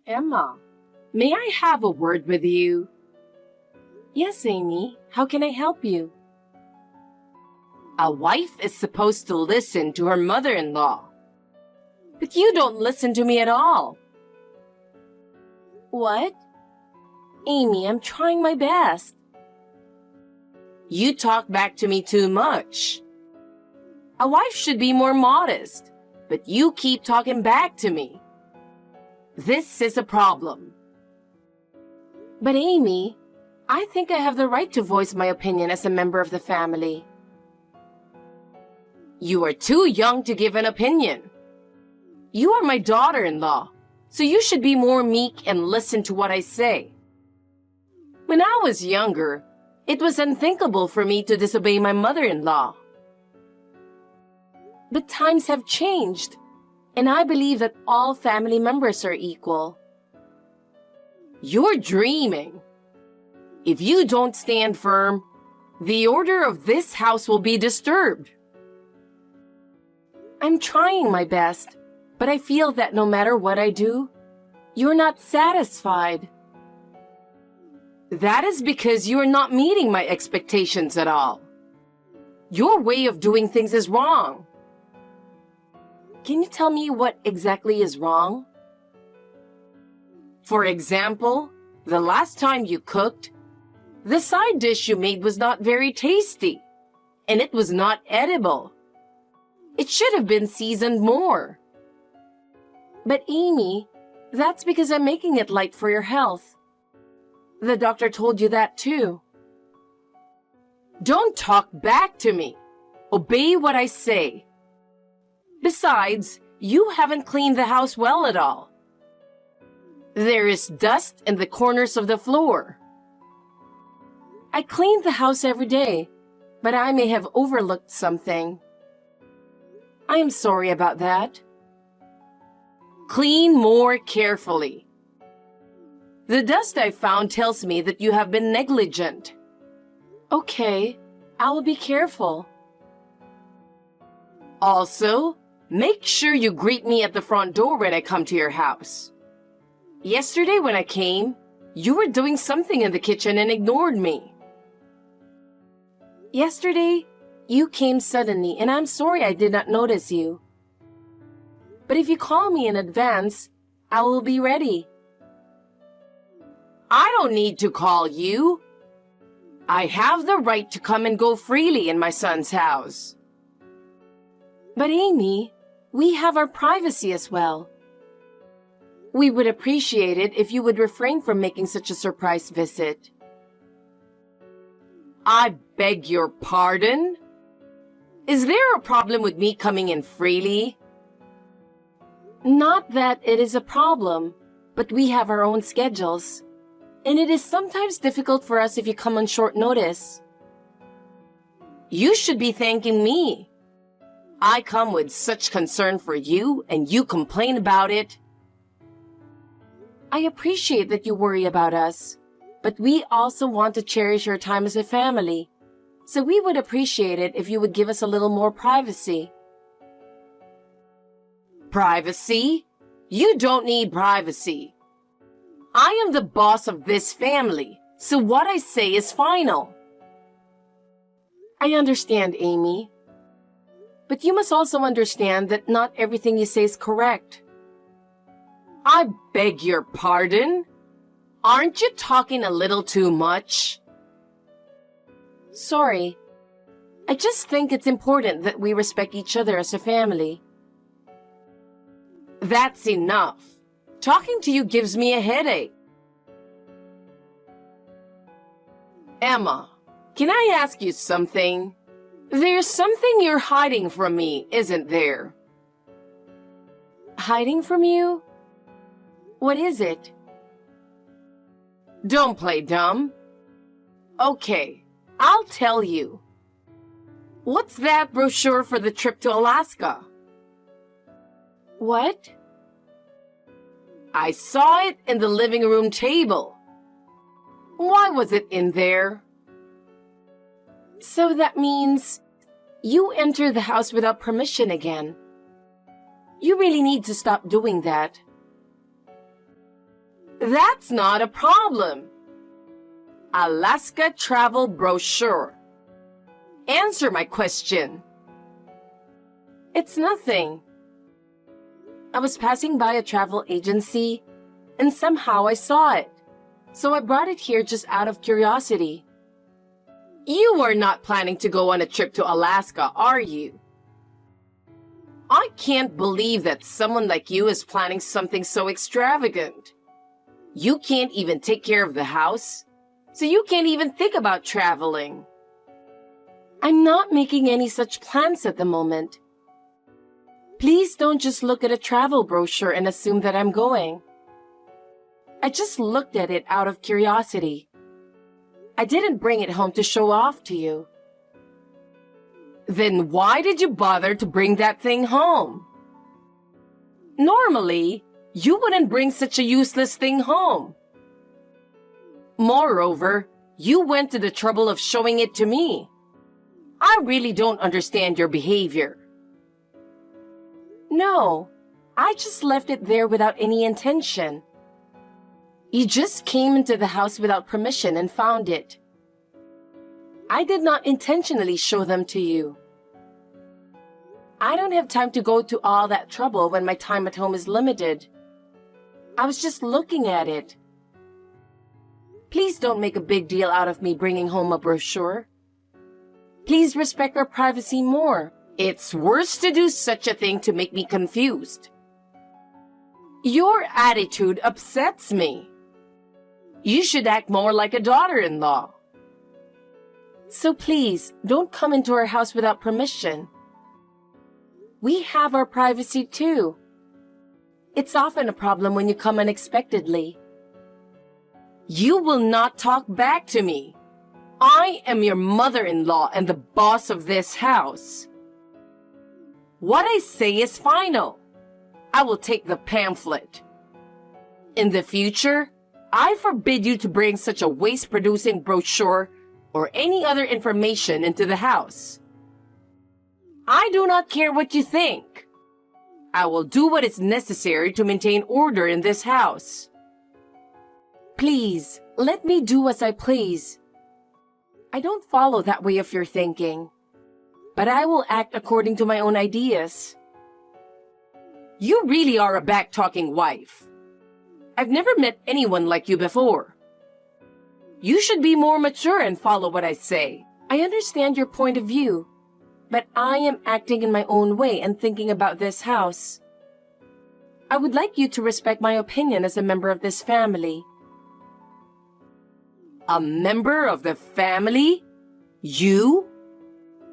Emma, may I have a word with you? Yes, Amy. How can I help you? A wife is supposed to listen to her mother-in-law. But you don't listen to me at all. What? Amy, I'm trying my best. You talk back to me too much. A wife should be more modest, but you keep talking back to me. This is a problem. But Amy, I think I have the right to voice my opinion as a member of the family. You are too young to give an opinion. You are my daughter-in-law, so you should be more meek and listen to what I say. When I was younger, it was unthinkable for me to disobey my mother-in-law. But times have changed, and I believe that all family members are equal. You're dreaming. If you don't stand firm, the order of this house will be disturbed. I'm trying my best, but I feel that no matter what I do, you're not satisfied. That is because you are not meeting my expectations at all. Your way of doing things is wrong. Can you tell me what exactly is wrong? For example, the last time you cooked, the side dish you made was not very tasty, and it was not edible. It should have been seasoned more. But Amy, that's because I'm making it light for your health. The doctor told you that too. Don't talk back to me. Obey what I say. Besides, you haven't cleaned the house well at all. There is dust in the corners of the floor. I clean the house every day, but I may have overlooked something. I am sorry about that. Clean more carefully. The dust I found tells me that you have been negligent. Okay, I will be careful. Also, make sure you greet me at the front door when I come to your house. Yesterday when I came, you were doing something in the kitchen and ignored me. Yesterday, you came suddenly, and I'm sorry I did not notice you. But if you call me in advance, I will be ready. I don't need to call you. I have the right to come and go freely in my son's house. But Amy, we have our privacy as well. We would appreciate it if you would refrain from making such a surprise visit. I beg your pardon? Is there a problem with me coming in freely? Not that it is a problem, but we have our own schedules, and it is sometimes difficult for us if you come on short notice. You should be thanking me. I come with such concern for you, and you complain about it. I appreciate that you worry about us, but we also want to cherish your time as a family, so we would appreciate it if you would give us a little more privacy. Privacy? You don't need privacy. I am the boss of this family, so what I say is final. I understand, Amy. But you must also understand that not everything you say is correct. I beg your pardon? Aren't you talking a little too much? Sorry. I just think it's important that we respect each other as a family. That's enough. Talking to you gives me a headache. Emma, can I ask you something? There's something you're hiding from me, isn't there? Hiding from you? What is it? Don't play dumb. Okay, I'll tell you. What's that brochure for the trip to Alaska? What? I saw it in the living room table. Why was it in there? So that means you enter the house without permission again. You really need to stop doing that. That's not a problem. Alaska travel brochure. Answer my question. It's nothing. I was passing by a travel agency and somehow I saw it. So I brought it here just out of curiosity. You are not planning to go on a trip to Alaska, are you? I can't believe that someone like you is planning something so extravagant. You can't even take care of the house, so you can't even think about traveling. I'm not making any such plans at the moment. Please don't just look at a travel brochure and assume that I'm going. I just looked at it out of curiosity. I didn't bring it home to show off to you. Then why did you bother to bring that thing home? Normally, you wouldn't bring such a useless thing home. Moreover, you went to the trouble of showing it to me. I really don't understand your behavior. No, I just left it there without any intention. You just came into the house without permission and found it. I did not intentionally show them to you. I don't have time to go to all that trouble when my time at home is limited. I was just looking at it. Please don't make a big deal out of me bringing home a brochure. Please respect our privacy more. It's worse to do such a thing to make me confused. Your attitude upsets me. You should act more like a daughter-in-law. So please, don't come into our house without permission. We have our privacy too. It's often a problem when you come unexpectedly. You will not talk back to me. I am your mother-in-law and the boss of this house. What I say is final. I will take the pamphlet. In the future, I forbid you to bring such a waste-producing brochure or any other information into the house. I do not care what you think. I will do what is necessary to maintain order in this house. Please, let me do as I please. I don't follow that way of your thinking, but I will act according to my own ideas. You really are a back-talking wife. I've never met anyone like you before. You should be more mature and follow what I say. I understand your point of view, but I am acting in my own way and thinking about this house. I would like you to respect my opinion as a member of this family. A member of the family? You?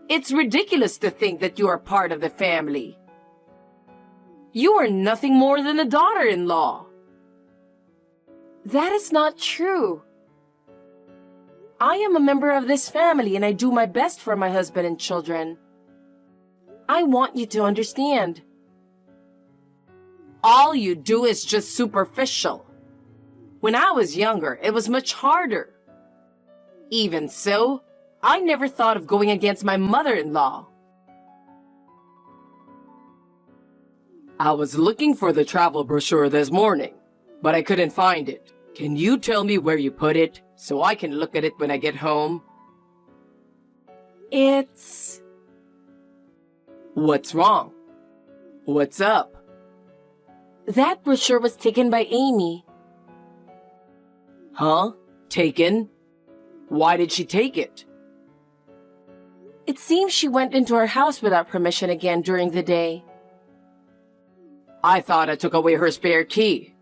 It's ridiculous to think that you are part of the family. You are nothing more than a daughter-in-law. That is not true. I am a member of this family and I do my best for my husband and children. I want you to understand. All you do is just superficial. When I was younger, it was much harder. Even so, I never thought of going against my mother-in-law. I was looking for the travel brochure this morning, but I couldn't find it. Can you tell me where you put it so I can look at it when I get home? It's... What's wrong? What's up? That brochure was taken by Amy. Huh? Taken? Why did she take it? It seems she went into our house without permission again during the day. I thought I took away her spare key.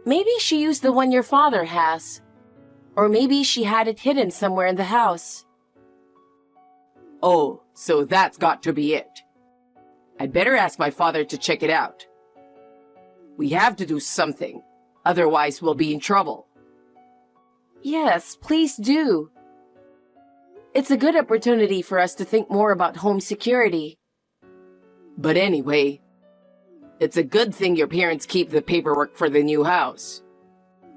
Maybe she used the one your father has. Or maybe she had it hidden somewhere in the house. Oh, so that's got to be it. I'd better ask my father to check it out. We have to do something, otherwise we'll be in trouble. Yes, please do. It's a good opportunity for us to think more about home security. But anyway, it's a good thing your parents keep the paperwork for the new house.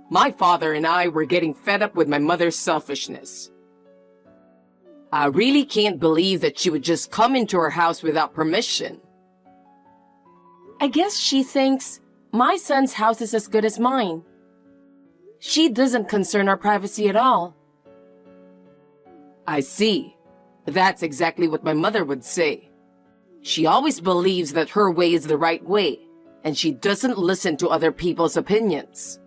My father and I were getting fed up with my mother's selfishness. I really can't believe that she would just come into our house without permission. I guess she thinks my son's house is as good as mine. She doesn't concern our privacy at all. I see. That's exactly what my mother would say. She always believes that her way is the right way, and she doesn't listen to other people's opinions.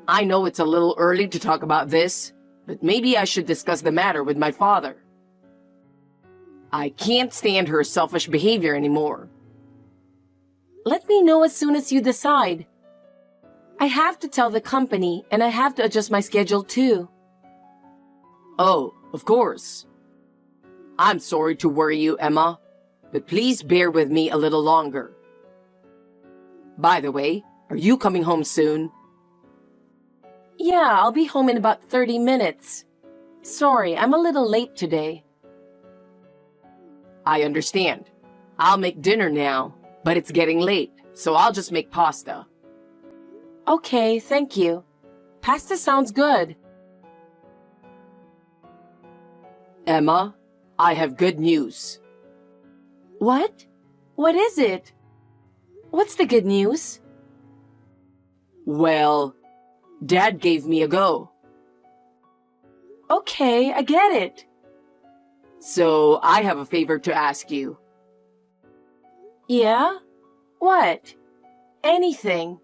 I know it's a little early to talk about this, but maybe I should discuss the matter with my father. I can't stand her selfish behavior anymore. Let me know as soon as you decide. I have to tell the company, and I have to adjust my schedule too. Oh, of course. I'm sorry to worry you, Emma, but please bear with me a little longer. By the way, are you coming home soon? Yeah, I'll be home in about 30 minutes. Sorry, I'm a little late today. I understand. I'll make dinner now, but it's getting late, so I'll just make pasta. Okay, thank you. Pasta sounds good. Emma, I have good news. What? What is it? What's the good news? Well, Dad gave me a go. Okay, I get it. So I have a favor to ask you. Yeah? What? Anything.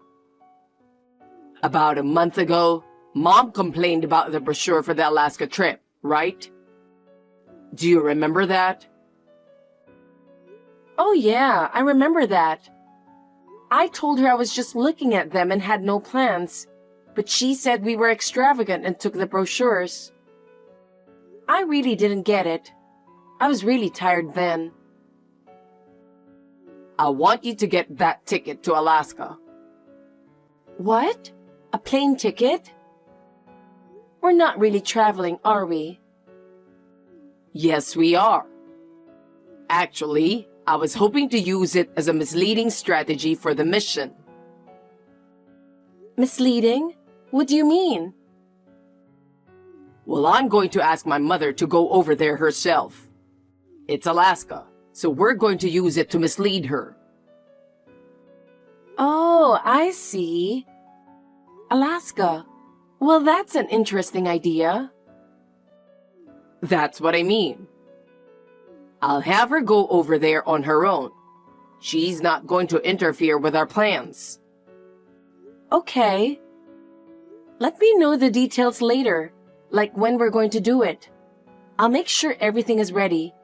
About a month ago, Mom complained about the brochure for the Alaska trip, right? Do you remember that? Oh yeah, I remember that. I told her I was just looking at them and had no plans, but she said we were extravagant and took the brochures. I really didn't get it. I was really tired then. I want you to get that ticket to Alaska. What? A plane ticket? We're not really traveling, are we? Yes, we are. Actually, I was hoping to use it as a misleading strategy for the mission. Misleading? What do you mean? Well, I'm going to ask my mother to go over there herself. It's Alaska, so we're going to use it to mislead her. Oh, I see. Alaska. Well, that's an interesting idea. That's what I mean. I'll have her go over there on her own. She's not going to interfere with our plans. Okay. Let me know the details later, like when we're going to do it. I'll make sure everything is ready.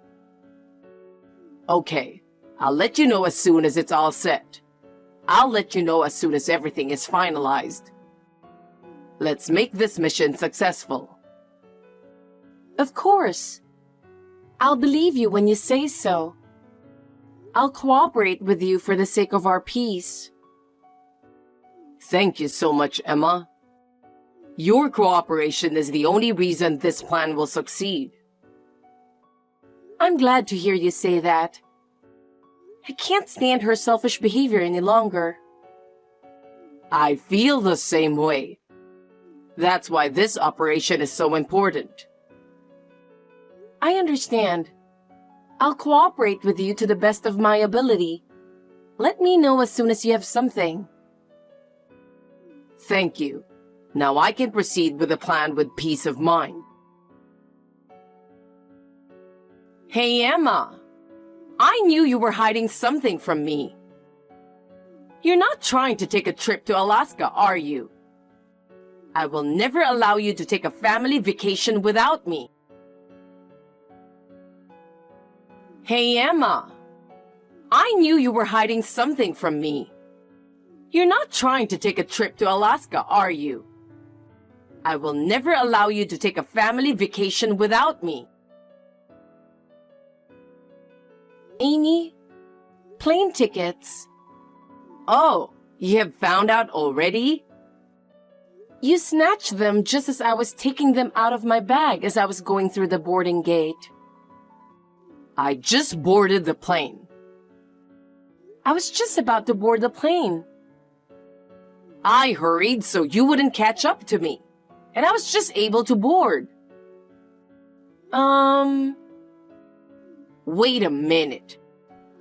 Okay, I'll let you know as soon as it's all set. I'll let you know as soon as everything is finalized. Let's make this mission successful. Of course. I'll believe you when you say so. I'll cooperate with you for the sake of our peace. Thank you so much, Emma. Your cooperation is the only reason this plan will succeed. I'm glad to hear you say that. I can't stand her selfish behavior any longer. I feel the same way. That's why this operation is so important. I understand. I'll cooperate with you to the best of my ability. Let me know as soon as you have something. Thank you. Now I can proceed with the plan with peace of mind. Hey, Emma. I knew you were hiding something from me. You're not trying to take a trip to Alaska, are you? I will never allow you to take a family vacation without me. Hey, Emma. I knew you were hiding something from me. You're not trying to take a trip to Alaska, are you? I will never allow you to take a family vacation without me. Amy, plane tickets. Oh, you have found out already? You snatched them just as I was taking them out of my bag as I was going through the boarding gate. I just boarded the plane. I was just about to board the plane. I hurried so you wouldn't catch up to me, and I was just able to board. Wait a minute.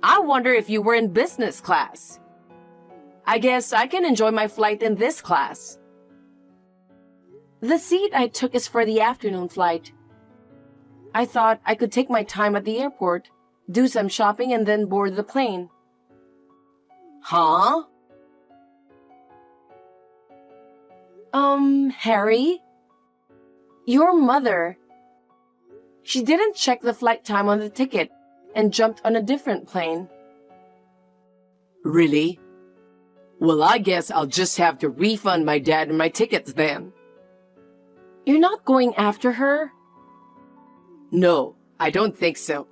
I wonder if you were in business class. I guess I can enjoy my flight in this class. The seat I took is for the afternoon flight. I thought I could take my time at the airport, do some shopping, and then board the plane. Huh? Harry? Your mother. She didn't check the flight time on the ticket and jumped on a different plane. Really? Well, I guess I'll just have to refund my dad my tickets then. You're not going after her? No, I don't think so.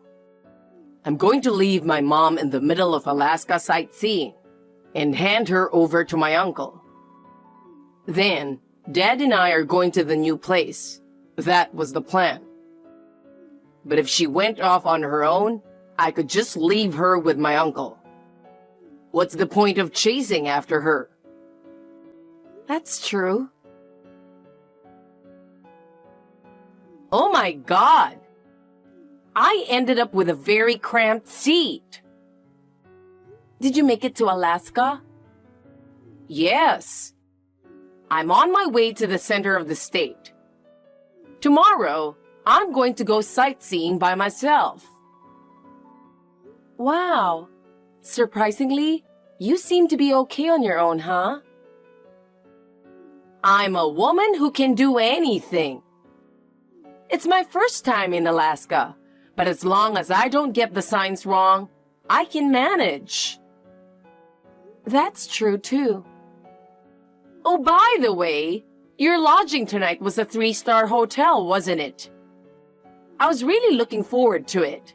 I'm going to leave my mom in the middle of Alaska sightseeing and hand her over to my uncle. Then, Dad and I are going to the new place. That was the plan. But if she went off on her own, I could just leave her with my uncle. What's the point of chasing after her? That's true. Oh my God! I ended up with a very cramped seat. Did you make it to Alaska? Yes. I'm on my way to the center of the state. Tomorrow, I'm going to go sightseeing by myself. Wow. Surprisingly, you seem to be okay on your own, huh? I'm a woman who can do anything. It's my first time in Alaska, but as long as I don't get the signs wrong, I can manage. That's true, too. Oh, by the way, your lodging tonight was a 3-star hotel, wasn't it? I was really looking forward to it.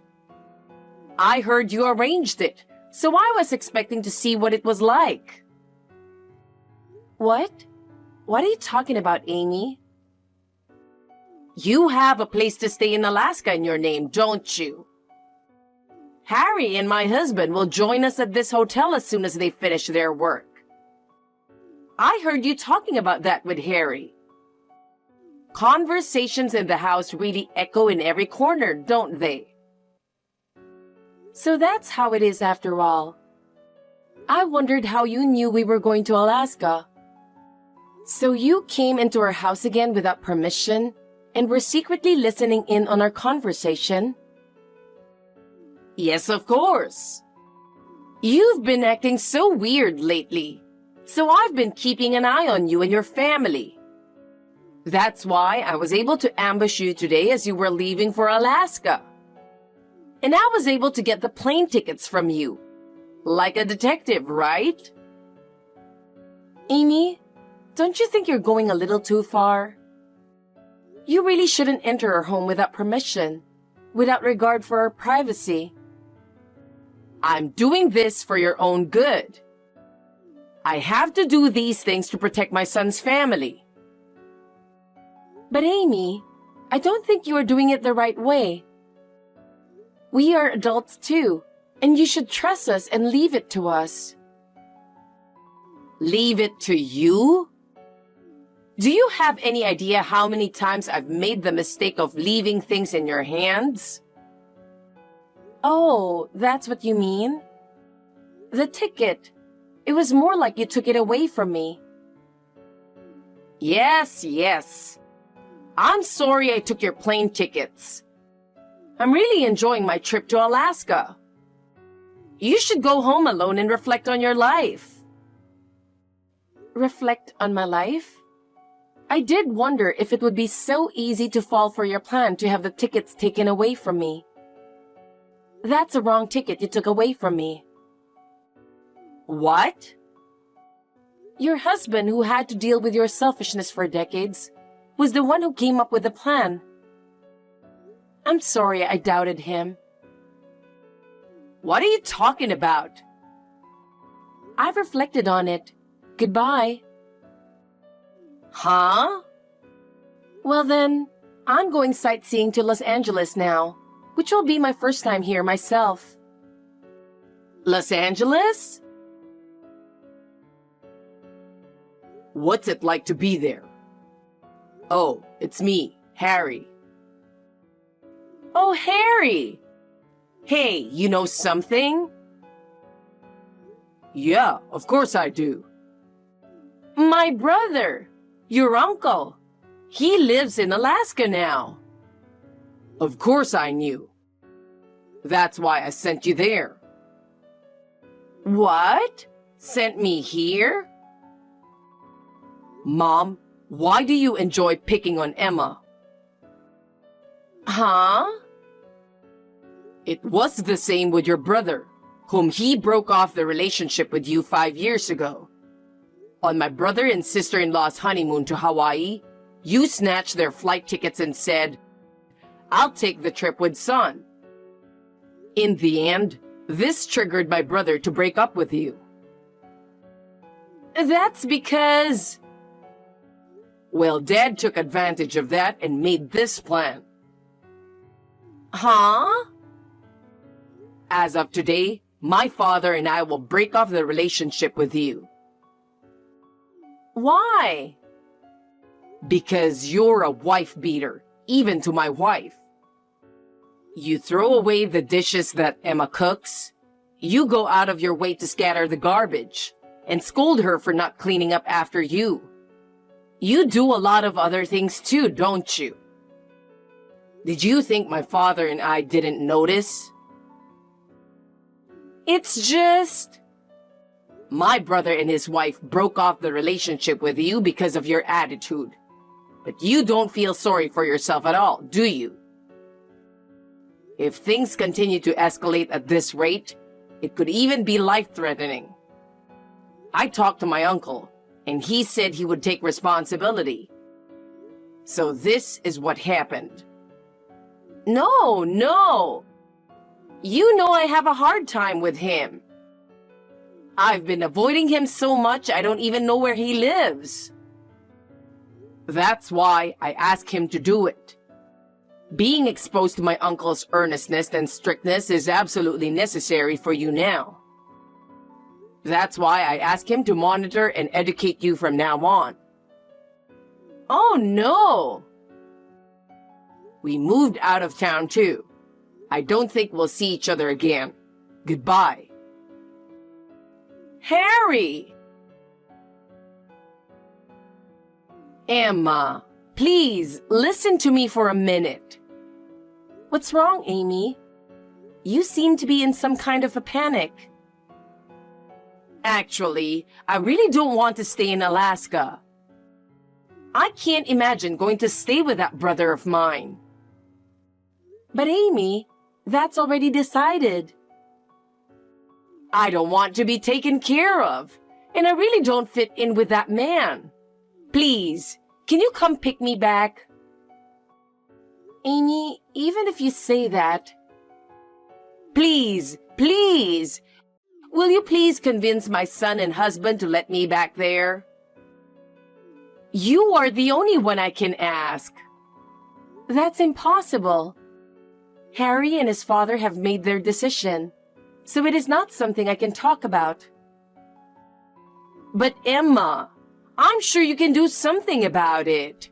I heard you arranged it, so I was expecting to see what it was like. What? What are you talking about, Amy? You have a place to stay in Alaska in your name, don't you? Harry and my husband will join us at this hotel as soon as they finish their work. I heard you talking about that with Harry. Conversations in the house really echo in every corner, don't they? So that's how it is after all. I wondered how you knew we were going to Alaska. So you came into our house again without permission and were secretly listening in on our conversation? Yes, of course. You've been acting so weird lately, so I've been keeping an eye on you and your family. That's why I was able to ambush you today as you were leaving for Alaska. And I was able to get the plane tickets from you. Like a detective, right? Amy, don't you think you're going a little too far? You really shouldn't enter our home without permission, without regard for our privacy. I'm doing this for your own good. I have to do these things to protect my son's family. But Amy, I don't think you are doing it the right way. We are adults too, and you should trust us and leave it to us. Leave it to you? Do you have any idea how many times I've made the mistake of leaving things in your hands? Oh, that's what you mean? The ticket. It was more like you took it away from me. Yes. I'm sorry I took your plane tickets. I'm really enjoying my trip to Alaska. You should go home alone and reflect on your life. Reflect on my life? I did wonder if it would be so easy to fall for your plan to have the tickets taken away from me. That's a wrong ticket you took away from me. What? Your husband, who had to deal with your selfishness for decades, was the one who came up with the plan. I'm sorry I doubted him. What are you talking about? I've reflected on it. Goodbye. Huh? Well then, I'm going sightseeing to Los Angeles now, which will be my first time here myself. Los Angeles? What's it like to be there? Oh, it's me, Harry. Oh, Harry! Hey, you know something? Yeah, of course I do. My brother, your uncle. He lives in Alaska now. Of course I knew. That's why I sent you there. What? Sent me here? Mom, why do you enjoy picking on Emma? Huh? It was the same with your brother, whom he broke off the relationship with you 5 years ago. On my brother and sister-in-law's honeymoon to Hawaii, you snatched their flight tickets and said, "I'll take the trip with son." In the end, this triggered my brother to break up with you. That's because... Well, Dad took advantage of that and made this plan. Huh? As of today, my father and I will break off the relationship with you. Why? Because you're a wife beater, even to my wife. You throw away the dishes that Emma cooks. You go out of your way to scatter the garbage and scold her for not cleaning up after you. You do a lot of other things too, don't you? Did you think my father and I didn't notice? It's just... My brother and his wife broke off the relationship with you because of your attitude. But you don't feel sorry for yourself at all, do you? If things continue to escalate at this rate, it could even be life-threatening. I talked to my uncle, and he said he would take responsibility. So this is what happened. No. You know I have a hard time with him. I've been avoiding him so much I don't even know where he lives. That's why I asked him to do it. Being exposed to my uncle's earnestness and strictness is absolutely necessary for you now. That's why I asked him to monitor and educate you from now on. Oh no! We moved out of town too. I don't think we'll see each other again. Goodbye. Harry! Emma, please listen to me for a minute. What's wrong, Amy? You seem to be in some kind of a panic. Actually, I really don't want to stay in Alaska. I can't imagine going to stay with that brother of mine. But Amy, that's already decided. I don't want to be taken care of, and I really don't fit in with that man. Please, can you come pick me back? Amy, even if you say that, please, will you please convince my son and husband to let me back there? You are the only one I can ask. That's impossible. Harry and his father have made their decision, so it is not something I can talk about. But Emma, I'm sure you can do something about it.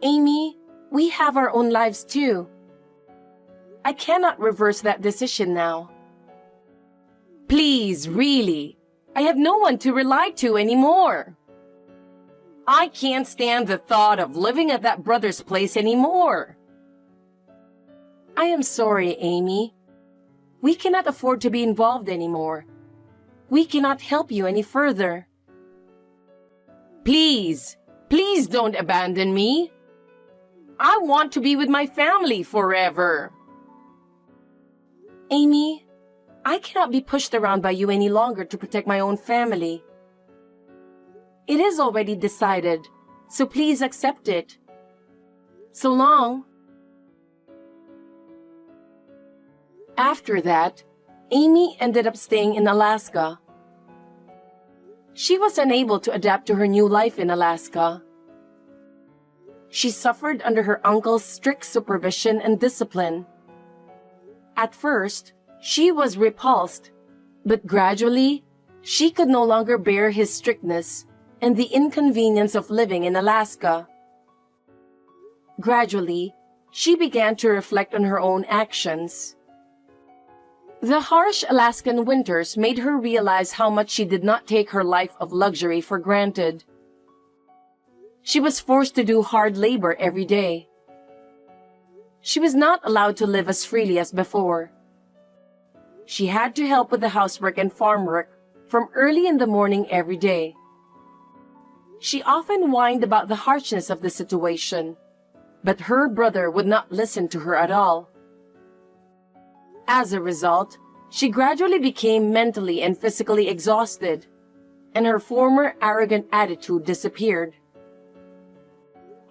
Amy, we have our own lives too. I cannot reverse that decision now. Please, really, I have no one to rely to anymore. I can't stand the thought of living at that brother's place anymore. I am sorry, Amy. We cannot afford to be involved anymore. We cannot help you any further. Please don't abandon me. I want to be with my family forever. Amy, I cannot be pushed around by you any longer to protect my own family. It is already decided, so please accept it. So long. After that, Amy ended up staying in Alaska. She was unable to adapt to her new life in Alaska. She suffered under her uncle's strict supervision and discipline. At first, she was repulsed, but gradually, she could no longer bear his strictness and the inconvenience of living in Alaska. Gradually, she began to reflect on her own actions. The harsh Alaskan winters made her realize how much she did not take her life of luxury for granted. She was forced to do hard labor every day. She was not allowed to live as freely as before. She had to help with the housework and farm work from early in the morning every day. She often whined about the harshness of the situation, but her brother would not listen to her at all. As a result, she gradually became mentally and physically exhausted, and her former arrogant attitude disappeared.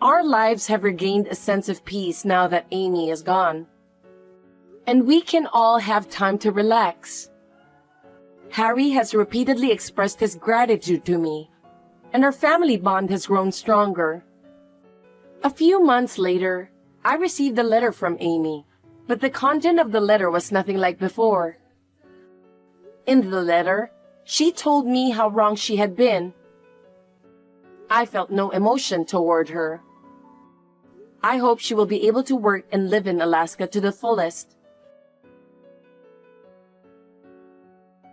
Our lives have regained a sense of peace now that Amy is gone, and we can all have time to relax. Harry has repeatedly expressed his gratitude to me, and our family bond has grown stronger. A few months later, I received a letter from Amy, but the content of the letter was nothing like before. In the letter, she told me how wrong she had been. I felt no emotion toward her. I hope she will be able to work and live in Alaska to the fullest.